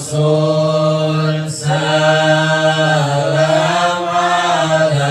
Rasul salam alaika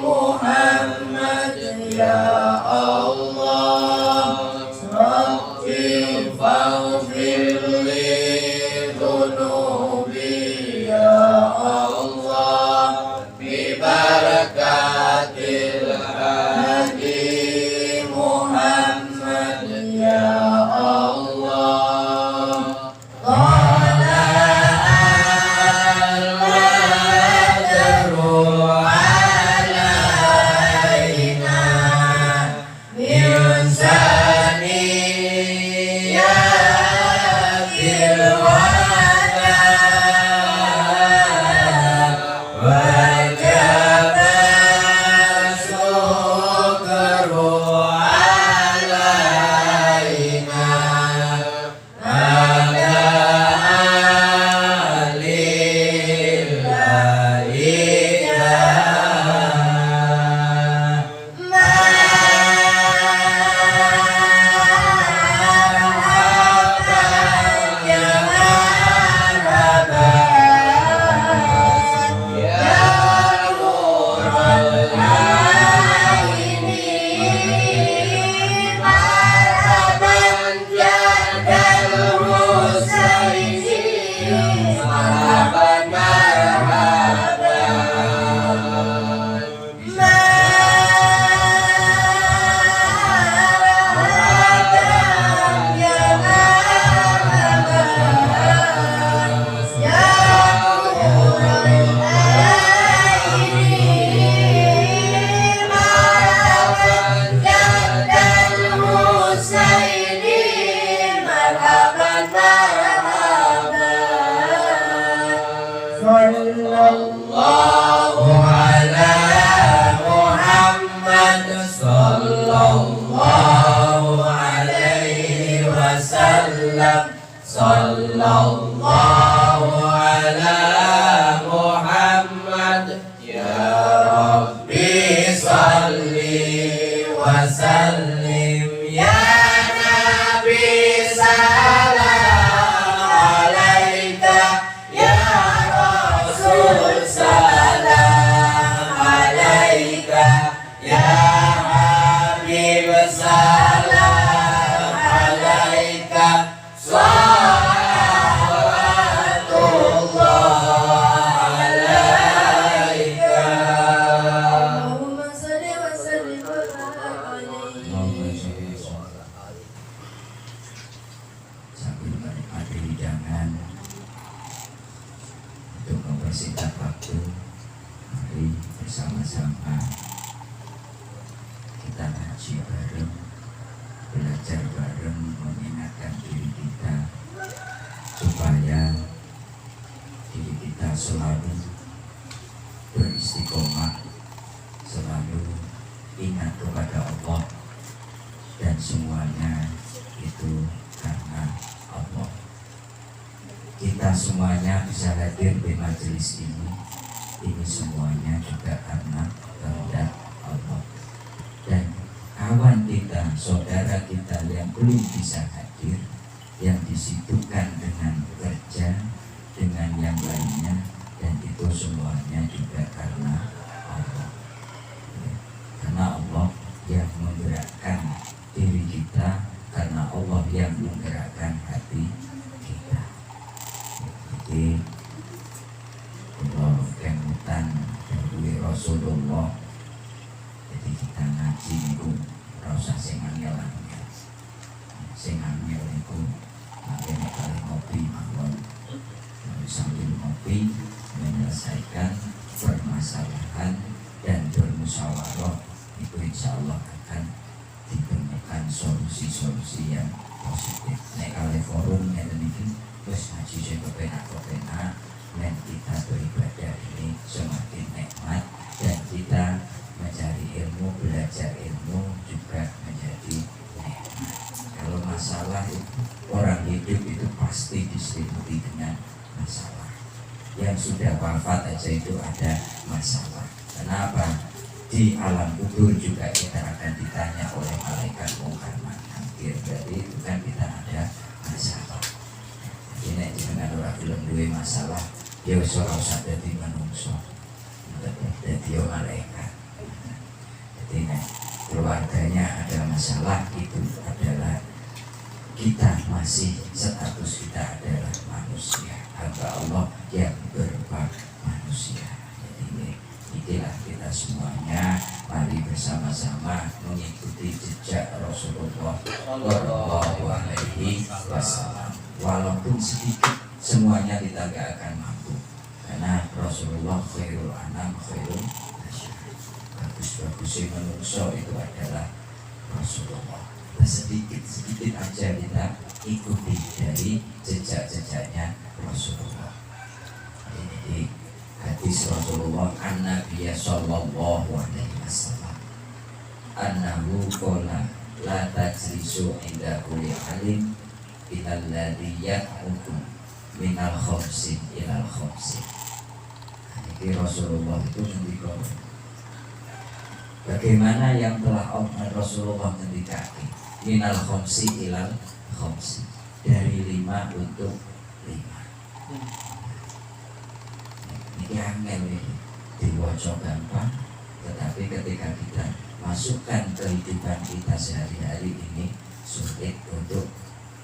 Muhammad sallim ya Nabi salam alaika ya Rasul salam alaika ya Habib salam alaika salawatullah alaika. Allahumma salli wa sallim wa barik alaihi. Sambil menikmati hidangan untuk mempersingkat waktu, mari bersama-sama kita ngaji bareng, belajar bareng, mengingatkan diri kita supaya diri kita selalu beristiqomah, selalu ingat kepada Allah, dan semuanya itu karena Allah. Kita semuanya bisa hadir di majelis ini semuanya juga karena kehendak Allah. Dan kawan kita, saudara kita yang belum bisa hadir, yang disibukkan dengan kerja, dengan yang lainnya, dan itu semuanya juga karena Allah. Karena Allah yang menggerakkan diri kita, karena Allah yang menggerakkan hati kita. Jadi Allah kemutan dari Rasulullah. Jadi kita ngaji itu rasa sing angel-angel. Sing angel itu makanya kali ngopi mawon. Sambil ngopi menyelesaikan permasalahan dan bermusyawarah, itu insya Allah akan ditemukan solusi-solusi yang positif. Nek kali forum yang demikian, terus ngaji saya kepenak-kepenak, dan kita beribadah ini semakin nikmat, dan kita mencari ilmu, belajar ilmu juga menjadi nikmat. Kalau masalah itu, orang hidup itu pasti diselimuti dengan masalah. Yang sudah wafat aja itu ada masalah. Kenapa? Di alam kubur juga kita akan ditanya oleh malaikat mungkar nakir. Jadi itu kan kita ada masalah. Jadi nek jenengan ora gelem duwe masalah, ya wis ora usah dadi manungsa. Dadi malaikat. Jadi nek keluarganya ada masalah, itu adalah kita masih status kita adalah manusia, hamba Allah yang berupa manusia. Jadi inilah kita semuanya, mari bersama-sama mengikuti jejak Rasulullah Shallallahu Alaihi Wasallam. Walaupun sedikit, semuanya kita gak akan mampu, karena Rasulullah khairul anam khairul nasyar. Bagus-bagusnya manusia itu adalah Rasulullah. Sedikit-sedikit aja kita ikuti dari jejak-jejaknya Rasulullah. Jadi hadis Rasulullah an-Nabiya sallallahu alaihi wasallam annahu qala la tajlisu inda kulli alim ilal ladzi ya'udu minal khamsin ilal khamsin. Jadi Rasulullah itu ngendika, bagaimana yang telah Rasulullah ngendikake minal khamsi ilal khamsi, dari 5 untuk 5. Ini angel ini, diwaca gampang, tetapi ketika kita masukkan kehidupan kita sehari-hari ini sulit untuk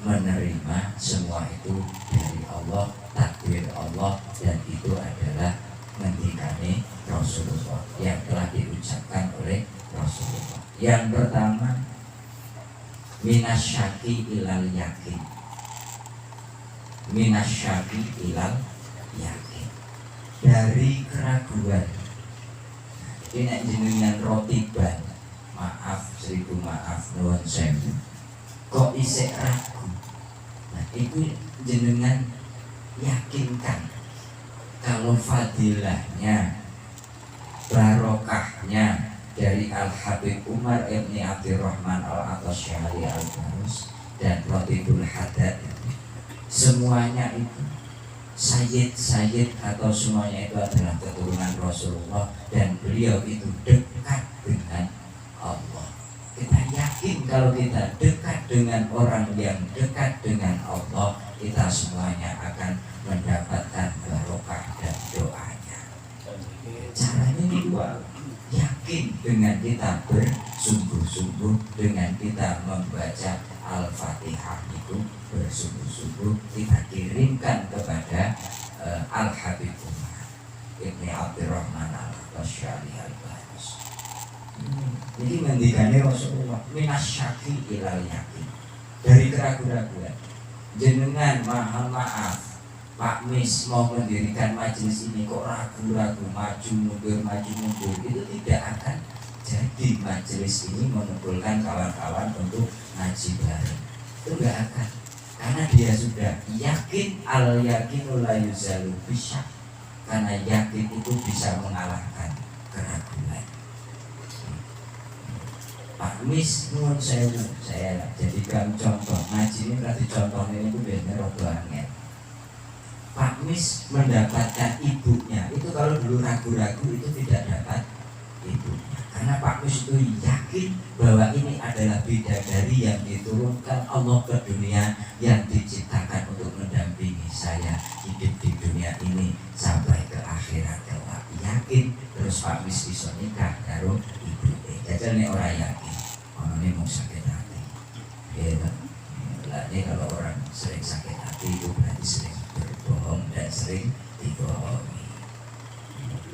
menerima semua itu dari Allah, takdir Allah, dan itu adalah ngendikane Rasulullah yang telah diucapkan oleh Rasulullah. Yang pertama, minasyaki ilal yakin. Minasyaki ilal yakin, dari keraguan. Ini jenengan rotiban, maaf, 1000 maaf, nuwun sewu, kok isek ragu. Nah itu jenengan yakinkan kalau fadilahnya, barokahnya dari Al-Habib Umar ibn Abdurrahman Al-Atasyari Al-Barus dan Rotibul Haddad, semuanya itu sayyid atau semuanya itu adalah keturunan Rasulullah, dan beliau itu dekat dengan Allah. Kita kalau kita dekat dengan orang yang dekat dengan Allah, kita semuanya akan mendapatkan barokah dan doanya. Caranya dua, yakin dengan kita bersungguh-sungguh, dengan kita membaca Al-Fatihah itu bersungguh-sungguh, kita kirimkan kepada Al-Habib Umar Ibni Abdurrahman Al-Basyari Al-Bahas. Jadi ngendikane Rasulullah minasyaki ilal yakin, dari keraguan-keraguan jenengan mohon maaf Pak Mis mau mendirikan majelis ini kok ragu-ragu, maju mundur itu tidak akan jadi. Majelis ini mengumpulkan kawan-kawan untuk ngaji bareng, itu enggak akan, karena dia sudah yakin. Al yakinu la yuzalu bisyak, karena yakin itu bisa mengalahkan keraguan. Pak Mis nuwun sewu, saya jadikan contoh ngaji ini, berarti contoh ini itu biasanya rodo angel. Pak Mis mendapatkan ibunya itu, kalau dulu ragu-ragu itu tidak dapat ibunya, karena Pak Mis itu yakin bahwa ini adalah bidadari yang diturunkan Allah ke dunia, yang diciptakan untuk mendampingi saya hidup di dunia ini sampai ke akhirat kelak. Yakin terus Pak Mis bisa nikah karo ibu. Jajal nih orang yakin, orang ini mau sakit hati. Ini kalau orang sering sakit hati itu berarti sering berbohong dan sering dibohongi.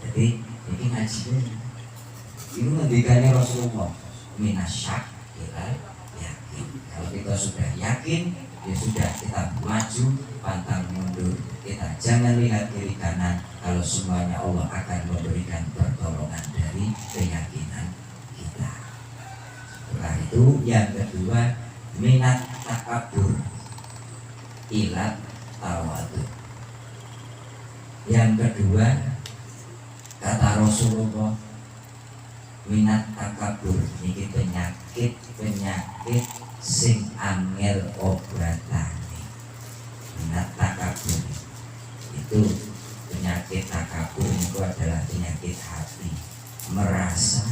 Jadi ini ngajinya itu ngendikane Rasulullah minasyak ilal yakin. Kalau kita sudah yakin, ya sudah, kita maju pantang mundur, kita jangan lihat kiri kanan, kalau semuanya Allah akan memberikan pertolongan dari keyakinan kita. Setelah itu yang kedua, minat takabur ilat tawadu. Yang kedua, kata Rasulullah, minat takabur ini penyakit sing angel obatane. Minat takabur itu penyakit takabur itu adalah penyakit hati, merasa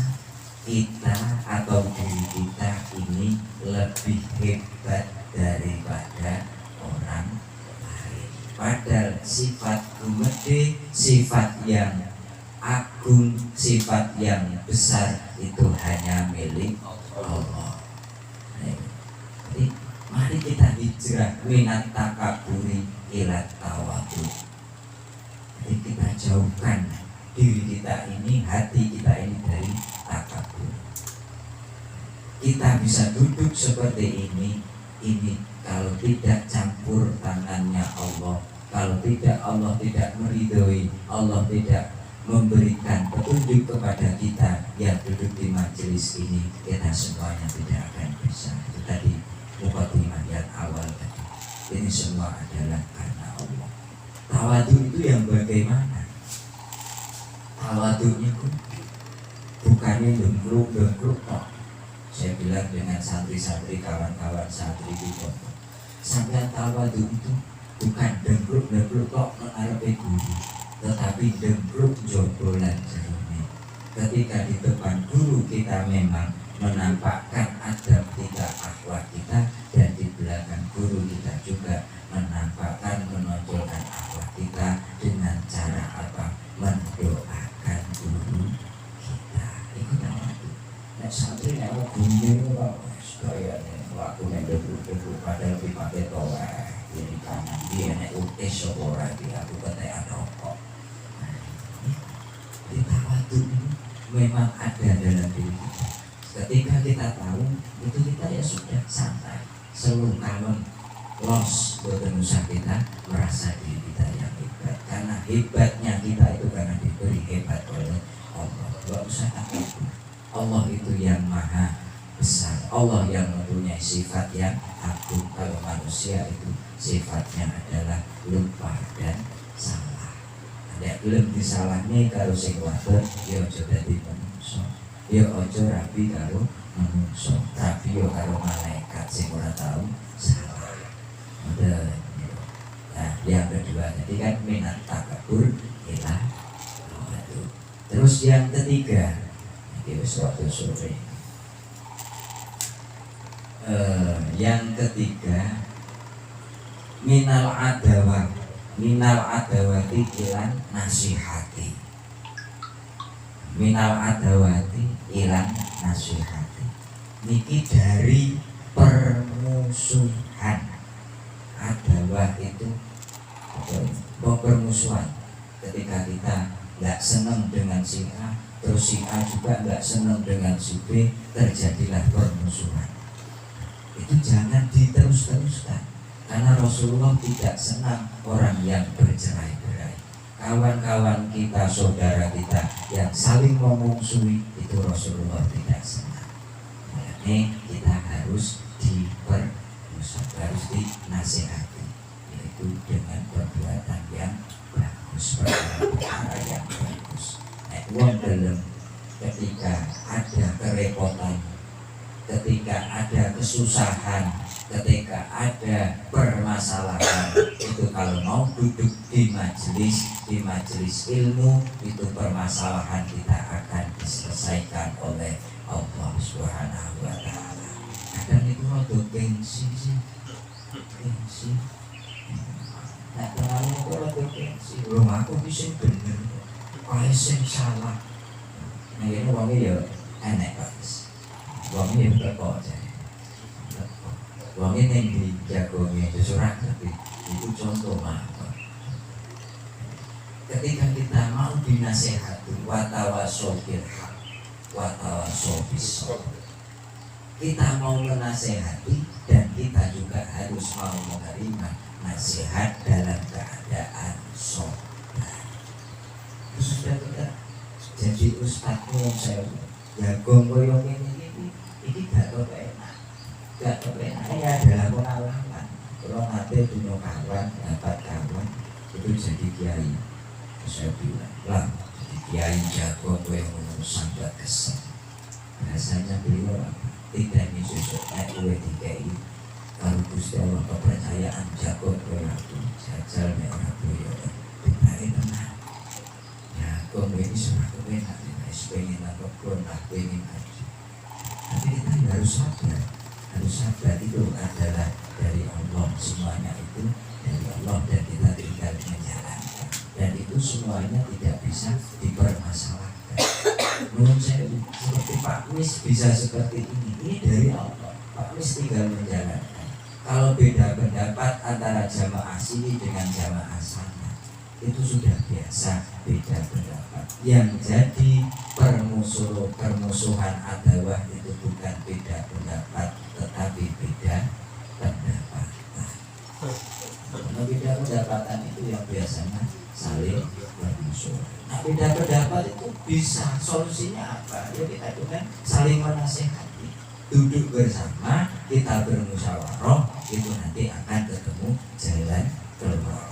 kita atau diri kita ini lebih hebat daripada orang lain. Padahal sifat gumede, sifat yang agung, sifat yang besar itu hanya milik Allah. Jadi mari kita hijrah minat takaburi ilat tawadu. Jadi kita jauhkan diri kita ini, hati kita ini dari takabur. Kita bisa duduk seperti ini kalau tidak campur tangannya Allah, kalau tidak Allah tidak meridhoi, Allah tidak memberikan petunjuk kepada kita yang duduk di majelis ini, kita semuanya tidak akan bisa. Itu tadi mukadimah yang awal tadi. Ini semua adalah karena Allah. Tawadu itu yang bagaimana? Tawadunya bukannya dengkluk kok. Saya bilang dengan santri-santri, kawan-kawan santri itu, sampai tawadu itu bukan dengkluk kok mengarepe guru, tetapi dengkluk jombolan jerone. Ketika di depan guru kita memang menampakkan adab kita, akhlak kita, dan di belakang guru kita juga menampakkan, menonjolkan akhlak kita dengan cara apa? Mendoakan guru kita. Itu tawadu. Nek santri nek guru kok kayane waktu nek dengkluk padahal dipakai toa di kanan dia nek utis sapa ora iki aku ketekan rokok. Di tawadu ini memang ada dalam diri kita. Ketika kita tahu itu, kita ya sudah santai, seluruh kalon los, boten usah kita merasa diri kita yang hebat, karena hebatnya kita itu karena diberi hebat oleh Allah. Gak usah takut, Allah itu yang maha besar, Allah yang mempunyai sifat yang agung. Kalau manusia itu sifatnya adalah lupa dan salah. Ada belum disalahnya kalau sing wadon ya aja dadi manungsa, ya aja rapi karo manungsa, rapi yo karo malaikat sing ora tahu salah. Nah, yang kedua tadi kan minat takabur ilah tawadu. Terus yang ketiga, ini wis waktu sore. Yang ketiga, minal adawati ilan nasihati. Minal adawati ilan nasihati. Niki dari permusuhan. Adawah itu permusuhan. Ketika kita nggak senang dengan si A, terus si A juga nggak senang dengan si B, terjadilah permusuhan. Itu jangan diterus-teruskan, karena Rasulullah tidak senang orang yang bercerai-berai. Kawan-kawan kita, saudara kita yang saling memusuhi, itu Rasulullah tidak senang. Makanya kita harus harus dinasihati, yaitu dengan perbuatan yang bagus, perkara yang bagus. Wong dalam ketika ada kerepotan, ketika ada kesusahan, ketika ada permasalahan, itu kalau mau duduk di majelis ilmu, itu permasalahan kita akan diselesaikan oleh Allah Subhanahu wa Ta'ala. Kadang itu rada gengsi. Nah, terlalu kok rada gengsi. Belum aku bisa bener, kaya sing salah. Nah, ini wongnya ya enek Pak. Wongnya ya teko jane. Wongnya yang dijagongi sesurat itu contoh mah. Ketika kita mau dinasehati, watawasau bil haq, watawasau bis sabr. Kita mau menasehati dan kita juga harus mau menerima nasihat dalam keadaan sabar. Sudah tidak jadi ustadz saya jagung koyong ini gak kepenak. Gak kepenak ini adalah pengalaman. Kalau nanti punya kawan, dapat kawan itu jadi kiai. Saya bilang, lah jadi kiai jagung koyong sampai kesel. Rasanya beliau apa? Tidak misusuk kue dikai. Kalau Gusti Allah kepercayaan jago kue aku jajal nih orang boyo dibalik tenang. Ya kue ini sudah kepenak, pengen apa pun lah pengen aja. Tapi kita harus sabar itu adalah dari Allah, semuanya itu dari Allah dan kita tinggal menjalankan. Dan itu semuanya tidak bisa dipermasalahkan. Menurut saya seperti Pak Wis bisa seperti ini dari Allah. Pak Wis tinggal menjalankan. Kalau beda pendapat antara jamaah sini dengan jamaah sana, itu sudah biasa beda pendapat. Yang jadi permusuhan adawah itu bukan beda pendapat, tetapi beda pendapatan. Karena beda pendapatan itu yang biasanya saling bermusuhan. Nah, beda pendapat itu bisa solusinya apa? Ya kita itu kan saling menasehati, duduk bersama, kita bermusyawarah, itu nanti akan ketemu jalan keluar.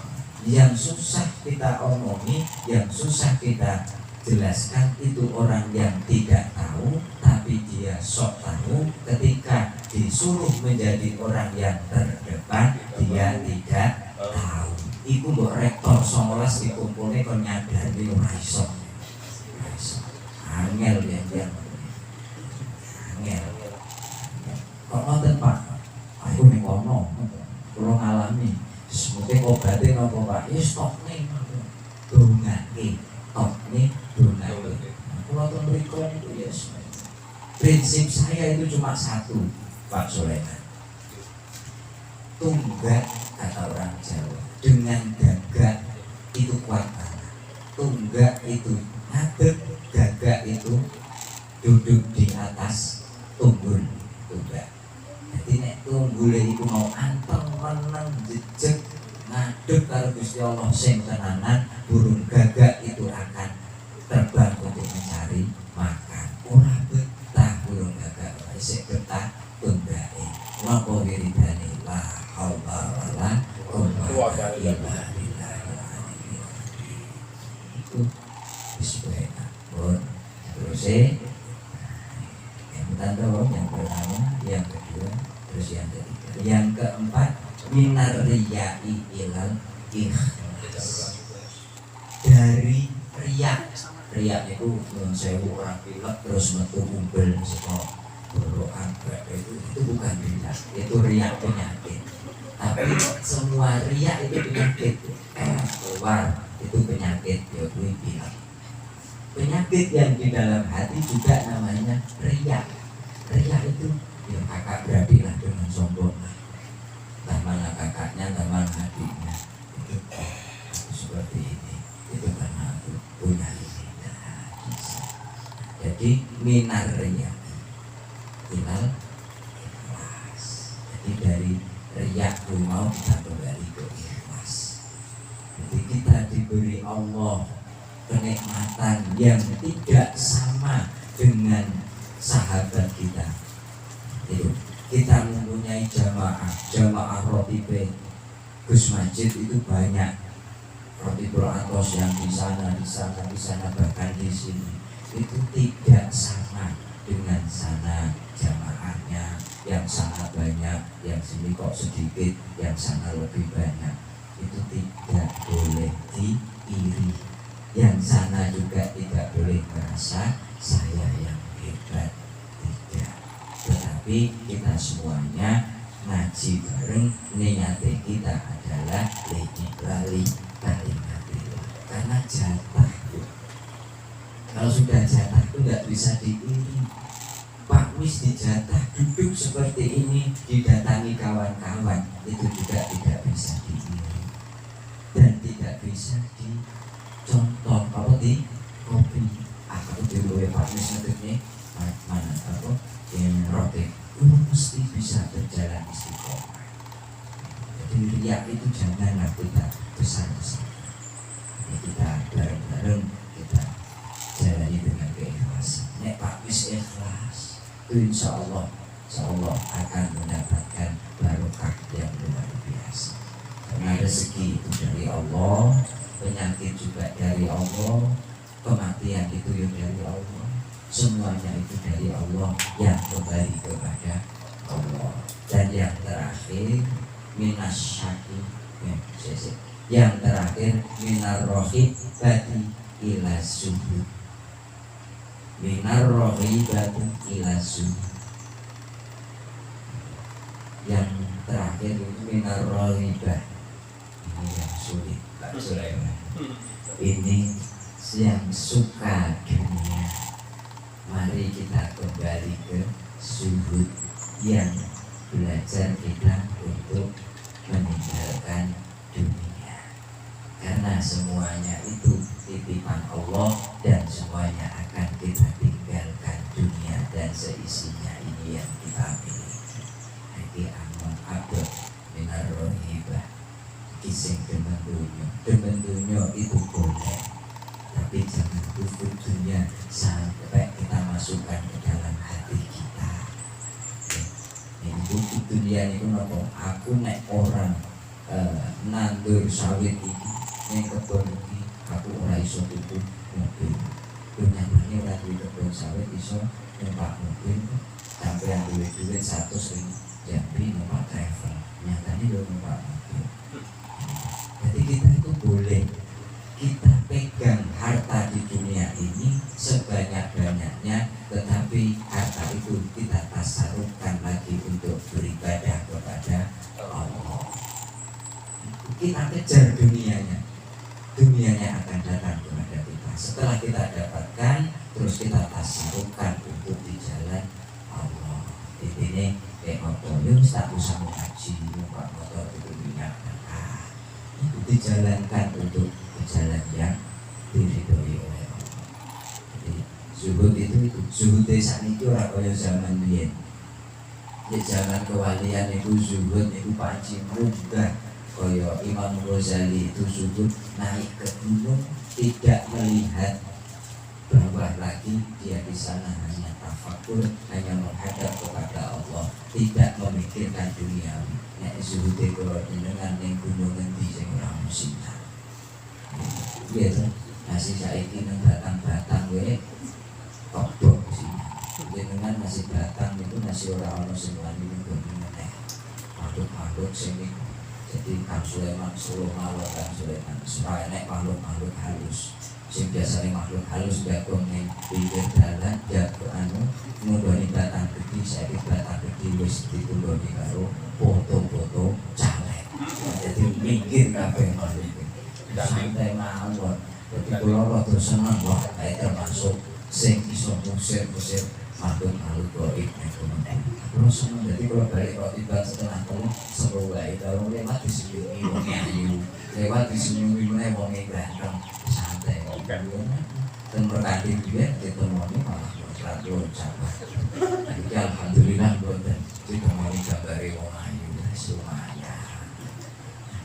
Yang susah kita omongi, yang susah kita jelaskan itu orang yang tidak tahu, tapi dia sok tahu. Ketika disuruh menjadi orang yang terdepan, dia tidak tahu. Iku mbok rektor 19 dikumpulnya kon nyadari ora iso. Angel ya. Angel. Kok ngoten Pak? Aku ning kono. Kula ngalami. Semoga obatin apa Pak? Ya stok nih. Dongake. Tokne dongake. Kula ten mriku itu ya. Prinsip saya itu cuma satu, Pak Soleman. Tunggak kata orang Jawa. Dengan gagak itu kuat tanah. Tunggak itu ngadeg, gagak itu duduk di atas tunggul tunggak. Jadi nek tunggule itu mau anteng meneng jejeg ngadeg karo Gusti Allah sing tenanan, burung gagak itu akan terbang untuk mencari makan. Ora betah burung gagak, isih betah tunggake. Napa wiridane la haula wala quwwata illa billah. Itu bismillah. Terus yang pertama, yang kedua, terus yang ketiga. Yang keempat, minar riyai ilal ikhlas. Dari riak itu sewu orang pilek terus metu kumpul saka borokan itu bukan riak, itu riak penyakit. Tapi semua riak itu penyakit. Keluar itu penyakit, ya gue bilang. Penyakit yang di dalam hati juga namanya riak. Riak itu ya kakak beradik dengan sombong. Mana kakaknya, mana adiknya. Itu aku seperti ini. Itu karena aku punya ini. Nah, bisa. Jadi minar riak hilal ikhlas. Jadi dari riak mau kita kembali ke ikhlas. Jadi kita diberi Allah kenikmatan yang tidak sama dengan sahabat kita. Itu kita mempunyai jamaah rotibe Gus Majid itu banyak, rotibul atos yang di sana bahkan di sini itu tidak sama dengan sana jamaahnya, yang sana banyak, yang sini kok sedikit, yang sana lebih banyak. Itu tidak boleh diiri. Yang sana juga tidak boleh merasa saya yang hebat, tidak. Tetapi kita semuanya ngaji bareng, niatnya kita adalah lali kalimatillah. Karena jatah, kalau sudah jatah itu nggak bisa diiri. Pak Mis dijatah duduk seperti ini, didatangi kawan-kawan, itu juga tidak bisa diiri dan tidak bisa dicontoh. Kalau di kopi, aku dulu Pak Mis ngedeknya mana apa yang roti mesti bisa berjalan istiqomah. Jadi riak itu janganlah kita besar-besar. Jadi kita bareng-bareng kita jalani dengan keikhlasan. Nek Pak Mis ikhlas, itu insya Allah akan mendapatkan barokah yang luar biasa. Karena rezeki itu dari Allah, penyakit juga dari Allah, kematian itu yang dari Allah. Semuanya itu dari Allah yang kembali kepada Allah. Dan yang terakhir minas syaki, yang terakhir minar rohibati ila suhud. Minar rohibati ila suhud. Yang terakhir itu minar rohibah. Ini yang sulit Pak Sulaiman. Ini yang suka dunia. Mari kita kembali ke suhud, yang belajar kita untuk meninggalkan dunia. Karena semuanya itu titipan Allah dan semuanya akan kita tinggalkan, dunia dan seisinya ini yang kita miliki. Jadi amal abad minar rohibah, kisah demen dunia itu boleh, tapi jangan kufur dunia sampai kita masukkan ke dalam hati kita. Ini kufur dunia itu apa? Aku naik orang nandur sawit ini, naik kebun ini, aku ora iso tuku mobil. Dunia ini ora duwe kebun sawit iso numpak mobil, sampai yang duit 100 ribu jadi numpak travel. Nyatanya lo numpak mobil. Jadi kita itu boleh kita pegang harta di dunia ini sebanyak-banyaknya, tetapi harta itu kita tasarufkan lagi untuk beribadah kepada Allah. Kita kejar dunianya akan datang kepada kita. Setelah kita dapatkan, terus kita tasarufkan untuk di jalan Allah. Ini kayak motor, ya tak usah mengaji, numpak motor itu minyak. Itu dijalankan untuk jalan yang diridhoi oleh Allah. Jadi zuhud itu zuhud desa itu ora kaya zaman biyen. Di zaman kewalian itu zuhud itu panci munggah. Kaya Imam Ghazali itu zuhud naik ke gunung, tidak melihat bawah lagi, dia di sana hanya tafakur, hanya menghadap kepada Allah, tidak memikirkan dunia. Nek zuhud itu dengan ning gunung ngendi sing ora musibah. Iya tuh, masih saiki nang batang-batang gue kobok sih. Dengan masih batang itu masih orang sing wani meneh. Makhluk-makhluk sing jadi Kang Sulaiman Solo Malok, Kang Sulaiman supaya nek makhluk-makhluk halus. Sing biasane makhluk halus jagong ning pinggir dalan jago nunggoni batang gede, saiki batang gede dadi wis ditulungi karo foto-foto caleg. Jadi mikir kabeh malih. Santai mawon. Jadi kula rada seneng kok termasuk sing iso musir-musir makhluk gaib ekonomi. Kula seneng dadi kula balik kok tiba setengah telu seru wae kalau lewat disenyumi wong ayu. Lewat disenyumi meneh wong ganteng santai kok. Temur kanthi biyen ditemoni malah ratusan sahabat. Jadi alhamdulillah boten ditemoni gambare wong ayu lumayan.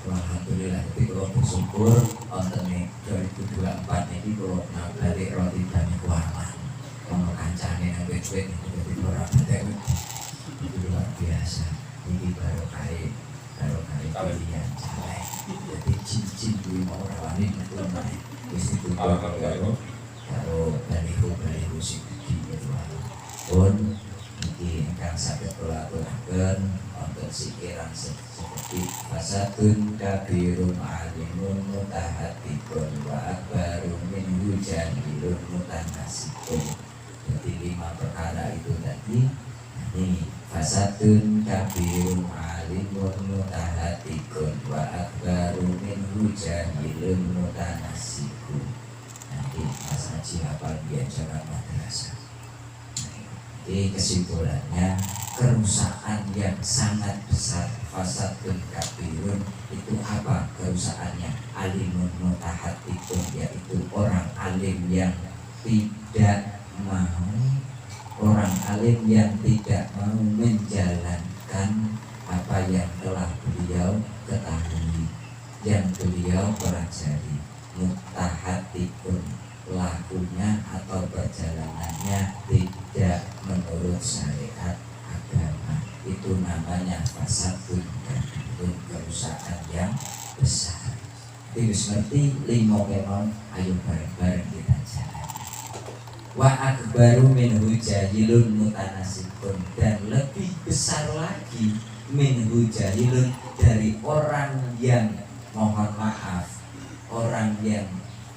Alhamdulillah jadi kalau bersyukur wonten 2024 ini kalau balik roti bani kuaman kalau kancane nang wit-wit itu jadi ora badhe itu luar biasa. Ini baru kali pilihan caleg. Jadi cincin kuwi mau rawani metu meneh wis ditutup karo baliho sing iki pun iki ingkang saged kula aturaken wonten sikiran seperti fasatun kabirun alimun mutahattikun wa akbarun min hujanilun mutanasibun. Jadi 5 perkara itu tadi ini fasatun kabirun alimun mutahattikun wa akbarun min hujanilun mutanasibun. Nanti Mas Haji hafal biar jangan madrasah. Jadi kesimpulannya kerusakan yang sangat besar fasadun kabirun itu apa kerusakannya? Alimun mutahattikun, yaitu orang alim yang tidak mau menjalankan apa yang telah beliau ketahui, yang beliau pelajari. Mutahattikun, lakunya atau perjalanannya tidak menurut syariat agama, itu namanya fasadun kabirun, kerusakan yang besar. Jadi ngerti 5 kemon, ayo bareng-bareng kita jalan. Wa akbaru minhu jahilun mutanasibun, dan lebih besar lagi minhu jahilun, dari orang yang mohon maaf, orang yang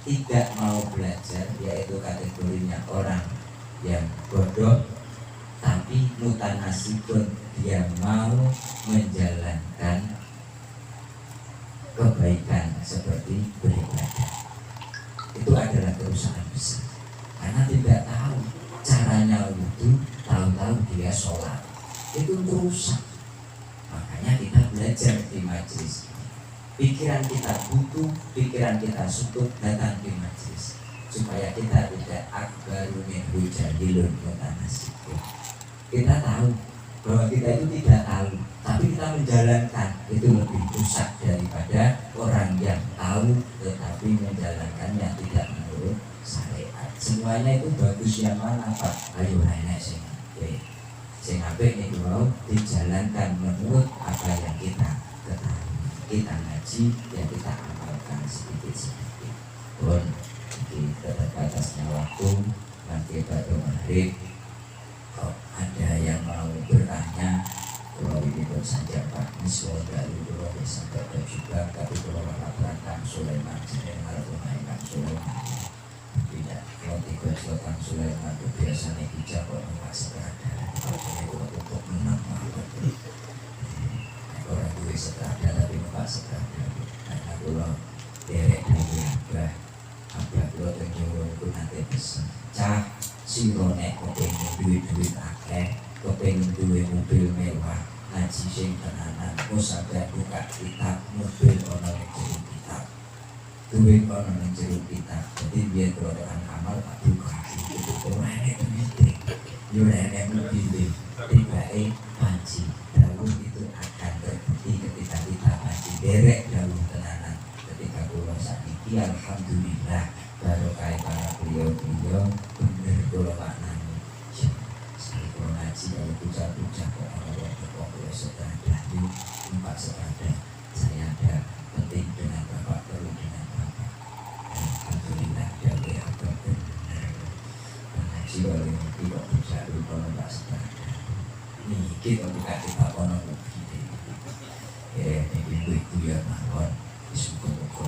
tidak mau belajar, yaitu kategorinya orang yang bodoh, tapi mutanasibun, dia mau menjalankan kebaikan seperti beribadah. Itu adalah kerusakan besar, karena tidak tahu caranya wudhu, tahu-tahu dia sholat, itu merusak. Makanya kita belajar di majelis. Pikiran kita butuh, pikiran kita sukuk datang di majelis, supaya kita tidak akbaru min hujahilun mutanasibun. Kita tahu bahwa kita itu tidak tahu, tapi kita menjalankan, itu lebih rusak daripada orang yang tahu tetapi menjalankannya tidak menurut syariat. Semuanya itu bagus, yang mana Pak? Ayo nenek sing apik niku mau dijalankan menurut apa yang kita ketahui. Kita ngaji, ya kita amalkan sedikit-sedikit. Pun di keterbatasannya waktu, nanti pada maghrib, kalau ada yang mau bertanya, kalau ini pun saja Pak, semoga kalau bisa ada juga, tapi kalau laporan Kang Sulaiman, saya harap menaikkan Sulaiman. Tidak, kalau tiga Kang Sulaiman itu biasanya hijab kok nggak sekadar, kalau untuk menang orang duit sekadar tapi numpak sekadar. Karena kalau derek dari abah kalau tenjoro itu nanti pesen cah siro nek kepengen duit akeh, kepengen duit mobil mewah, ngaji sing tenanan, kok sampai buka kitab mobil ono ning jero kitab, duit ono ning jero kitab. Jadi biar kalau orang kamar tak buka itu orang nek duit yo nek mobil tibae panci dawuh itu akan terbukti ketika kita ngaji derek dawuh tenanan. Ketika kula sakniki alhamdulillah barokah para beliau bener kula maknani. Sekali kula ngaji kalau puja-puja kok ana kok kula sedadah iki numpak sedadah. Saya ada penting dengan Bapak, perlu dengan Bapak. Alhamdulillah dawuh apa bener. Ngaji kalau iki kok puja kula numpak sedadah. Niki kok dikasih Pak ono ugi. Niki ibu ya mawon. Muga-muga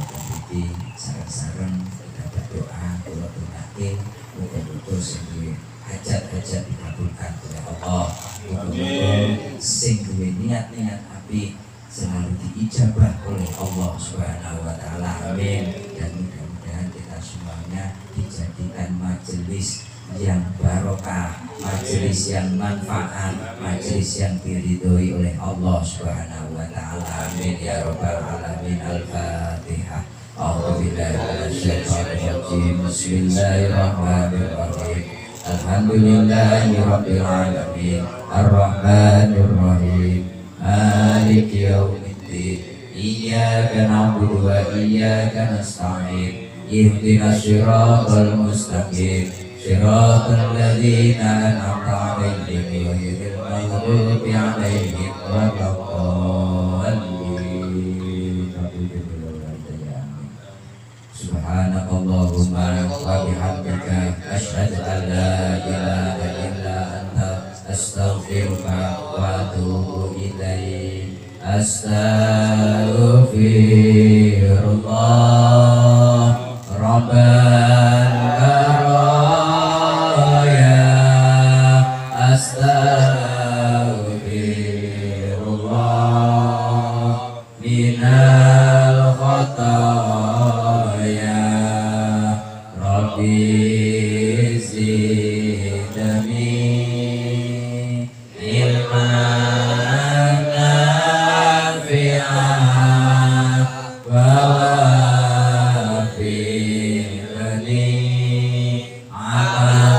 iki sareng-sareng kita berdoa, kula tungake muga-muga sing hajat-hajat dikabulkan oleh Allah. Muga-muga sing duwe niat-niat apik selalu diijabah oleh Allah Subhanahu wa taala. Amin. Dan mudah-mudahan kita semuanya dijadikan majelis yang barokah, majelis yang manfaat, majelis yang diridhoi oleh Allah Subhanahu wa taala. Amin ya rabbal alamin. Al-Fatihah. A'udzubillahi minasyaitonir rajim. Bismillahirrahmanirrahim. Alhamdulillahirabbil alamin. Ar-Rahmanir Rahim. Maliki yaumiddin. Iyyaka na'budu wa iyyaka nasta'in. Ihdinas siratal mustaqim. Siratal ladzina an'amta 'alaihim ghairil maghdubi 'alaihim waladdallin. Subhanakallahumma wa bihamdika asyhadu an la ilaha illa anta astaghfiruka wa atubu ilaik. Astaghfirullah Rabbana ya astaghfirullah minal khataya Rabbi zidni ilman nafi'an wa wafirni amalan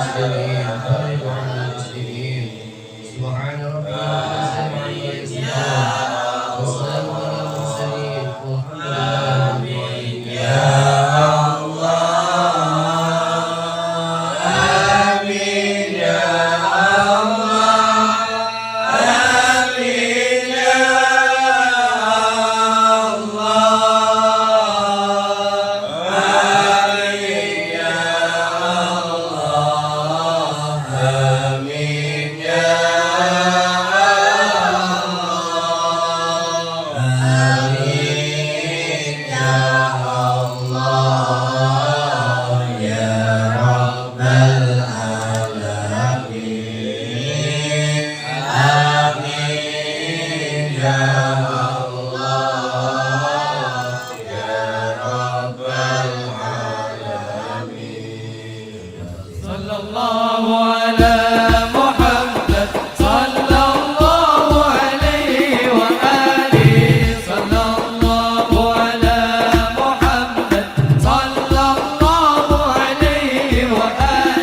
sholihan. Amin ya Allah. Amin ya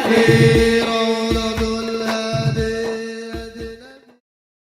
Amin.